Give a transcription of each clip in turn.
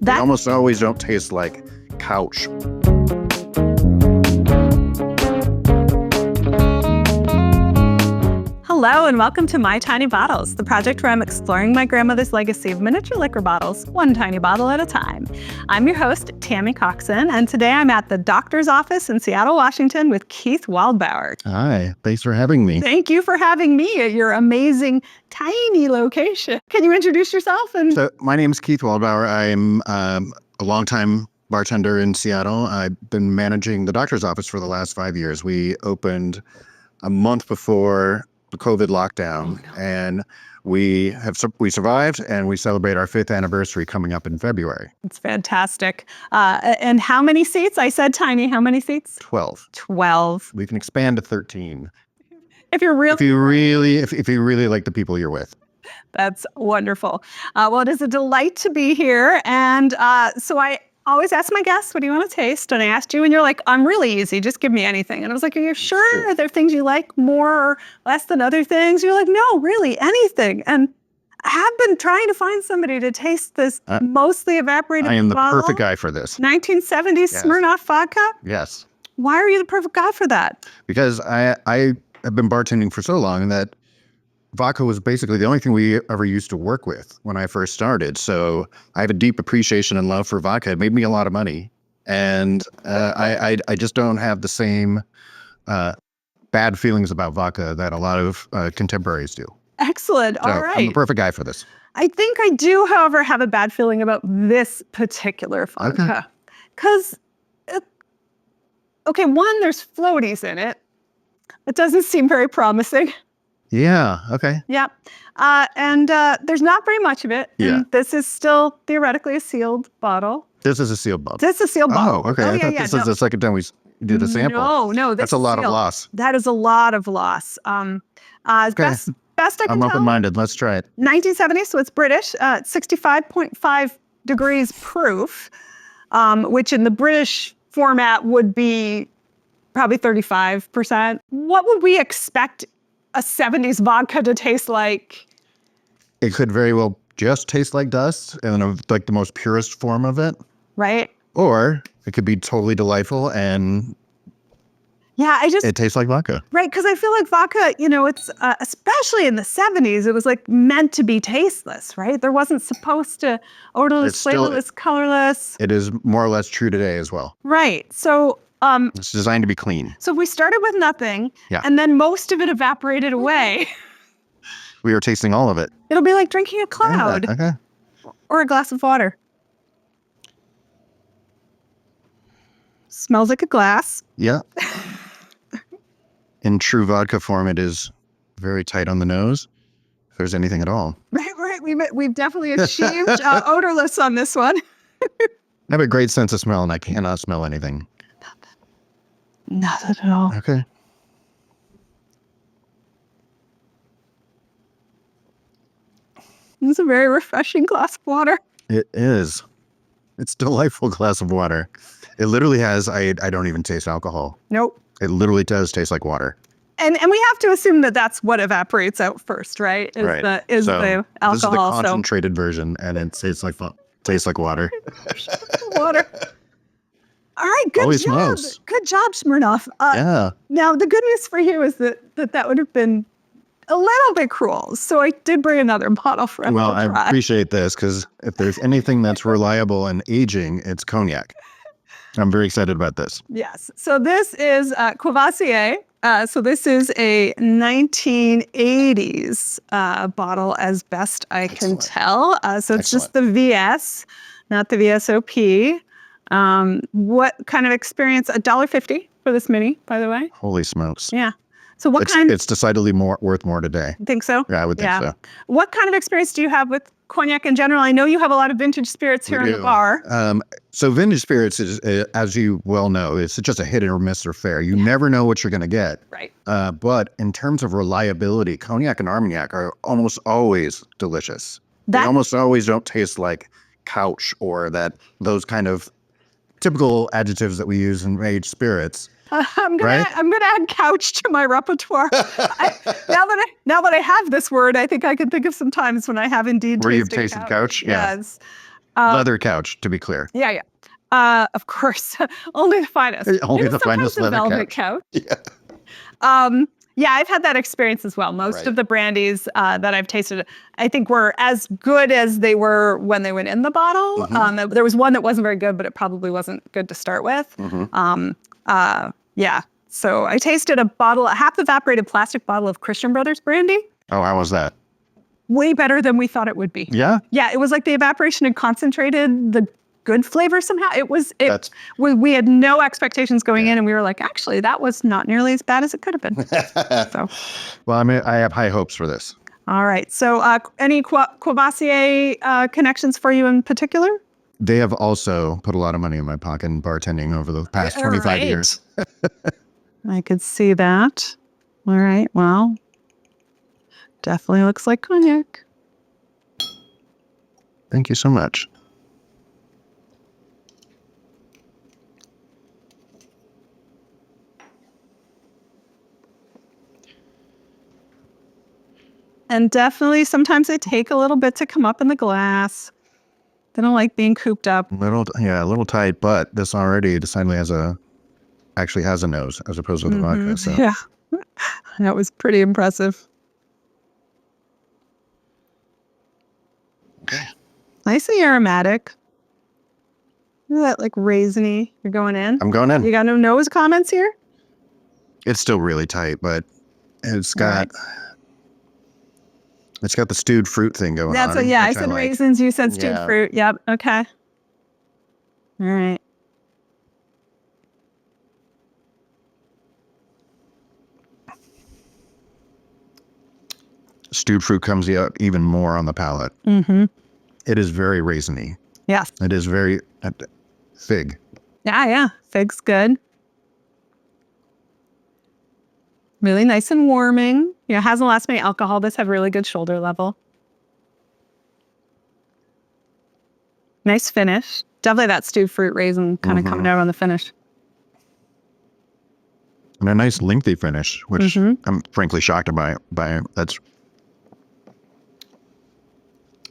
They almost always don't taste like couch. Hello and welcome to My Tiny Bottles, the project where I'm exploring my grandmother's legacy of miniature liquor bottles, one tiny bottle at a time. I'm your host, Tammy Coxon, and today I'm at the doctor's office in Seattle, Washington with Keith Waldbauer. Hi, thanks for having me. Thank you for having me at your amazing, tiny location. Can you introduce yourself? So my name is Keith Waldbauer. I'm a longtime bartender in Seattle. I've been managing the doctor's office for the last 5 years. We opened a month before the COVID lockdown, and we survived, and we celebrate our 5th anniversary coming up in February. It's fantastic. And how many seats? I said tiny. How many seats? 12. 12. We can expand to 13. If you really like the people you're with. That's wonderful. Well, it is a delight to be here. And so I always ask my guests, what do you want to taste? And I asked you, and you're like, I'm really easy. Just give me anything. And I was like, are you sure? Are there things you like more or less than other things? You're like, no, really, anything. And I have been trying to find somebody to taste this mostly evaporated bottle. I am the perfect guy for this. 1970s Smirnoff vodka? Yes. Why are you the perfect guy for that? Because I have been bartending for so long that vodka was basically the only thing we ever used to work with when I first started. So I have a deep appreciation and love for vodka. It made me a lot of money. And I just don't have the same bad feelings about vodka that a lot of contemporaries do. Excellent. So all right. I'm the perfect guy for this. I think I do, however, have a bad feeling about this particular vodka. Because, okay, one, there's floaties in it. It doesn't seem very promising. Yeah. Okay. Yeah. And there's not very much of it. Yeah. And this is still theoretically a sealed bottle. This is a sealed bottle. This is a sealed bottle. Oh, okay. I thought this is the second time we did a sample. No. That's a lot of loss. That is a lot of loss. Okay. Best I can I'm tell. open-minded. Let's try it. 1970, so it's British. 65.5 degrees proof, which in the British format would be probably 35%. What would we expect a 70s vodka to taste like? It could very well just taste like dust in like the most purest form of it. Right. Or it could be totally delightful and it tastes like vodka. Right, because I feel like vodka, it's especially in the 70s, it was like meant to be tasteless, right? There wasn't supposed to odorless, flavorless, colorless. It is more or less true today as well. Right. So it's designed to be clean. So we started with nothing, and then most of it evaporated away. We were tasting all of it. It'll be like drinking a cloud. Yeah, okay. Or a glass of water. Smells like a glass. Yeah. In true vodka form, it is very tight on the nose, if there's anything at all. Right. We've definitely achieved odorless on this one. I have a great sense of smell, and I cannot smell anything. Not at all. Okay. It's a very refreshing glass of water. It is. It's a delightful glass of water. It literally has, I don't even taste alcohol. Nope. It literally does taste like water. And we have to assume that that's what evaporates out first, right? Right. The alcohol. This is the concentrated version, and it tastes like water. Water. All right, good Holy job. smokes. Good job, Smirnoff. Yeah. Now, the good news for you is that would have been a little bit cruel. So I did bring another bottle for us to try. I appreciate this, because if there's anything that's reliable and aging, it's cognac. I'm very excited about this. Yes. So this is Courvoisier. So this is a 1980s bottle, as best I can tell. So it's just the VS, not the VSOP. What kind of experience? $1.50 for this mini, by the way. Holy smokes. Yeah. So it's decidedly worth more today. Think so? Yeah, I would think so. What kind of experience do you have with cognac in general? I know you have a lot of vintage spirits here in the bar. So vintage spirits is, as you well know, it's just a hit or miss affair. You never know what you're going to get. Right. But in terms of reliability, cognac and Armagnac are almost always delicious. They almost always don't taste like couch or those kind of typical adjectives that we use in aged spirits. I'm gonna add couch to my repertoire. Now that I have this word, I think I can think of some times when I have indeed where you've tasted couch. Yeah. Yes. Leather couch, to be clear. Yeah, yeah. Of course, only the finest. Only Even the finest sometimes the leather velvet couch. Yeah. Yeah, I've had that experience as well. Most Right. of the brandies that I've tasted, I think, were as good as they were when they went in the bottle. There was one that wasn't very good, but it probably wasn't good to start with. Yeah. So I tasted a half evaporated plastic bottle of Christian Brothers brandy. Oh, how was that? Way better than we thought it would be. Yeah? Yeah, it was like the evaporation had concentrated the good flavor somehow. That's- We had no expectations going in, and we were like, actually, that was not nearly as bad as it could have been. So, Well, I have high hopes for this. all right. So, any Courvoisier connections for you in particular? They have also put a lot of money in my pocket in bartending over the past 25 years. I could see that. All right. Well, definitely looks like cognac. Thank you so much. And definitely, sometimes they take a little bit to come up in the glass. They don't like being cooped up. A little tight, but this already decidedly actually has a nose as opposed to the vodka. So. Yeah, that was pretty impressive. Okay. Nice and aromatic. Look at that, like raisiny. You're going in. I'm going in. You got no nose comments here? It's still really tight, but it's got the stewed fruit thing going on. That's what. Yeah, I which said like. raisins. You said stewed Yeah. fruit. Yep. Okay. All right. Stewed fruit comes out even more on the palate. Mm-hmm. It is very raisiny. Yes. It is very fig. Yeah. Yeah. Fig's good. Really nice and warming. Yeah, it hasn't lost any alcohol. This have really good shoulder level. Nice finish. Definitely that stewed fruit raisin kind of coming out on the finish. And a nice lengthy finish, which I'm frankly shocked by.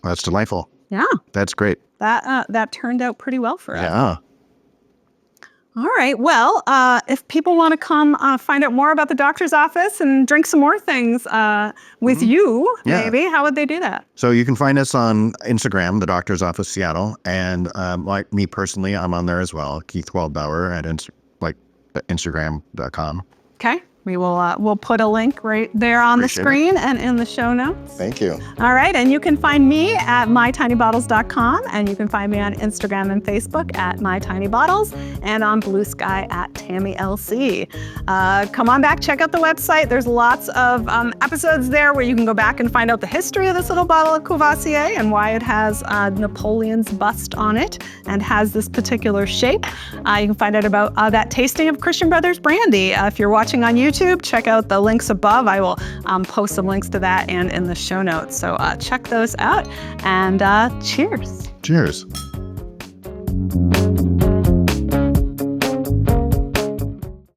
That's delightful. Yeah, That's great. that turned out pretty well for us. Yeah. All right. Well, if people want to come find out more about the doctor's office and drink some more things with you, Yeah. maybe, how would they do that? So you can find us on Instagram, the Doctor's Office Seattle, and like me personally, I'm on there as well, Keith Waldbauer at Instagram.com. Okay. We'll put a link right there on Appreciate the screen and in the show notes. Thank you. All right. And you can find me at mytinybottles.com, and you can find me on Instagram and Facebook at mytinybottles, and on Blue Sky at TammyLC. Come on back, check out the website. There's lots of episodes there where you can go back and find out the history of this little bottle of Courvoisier and why it has Napoleon's bust on it and has this particular shape. You can find out about that tasting of Christian Brothers brandy. If you're watching on YouTube, check out the links above. I will post some links to that and in the show notes. So check those out, and cheers. Cheers.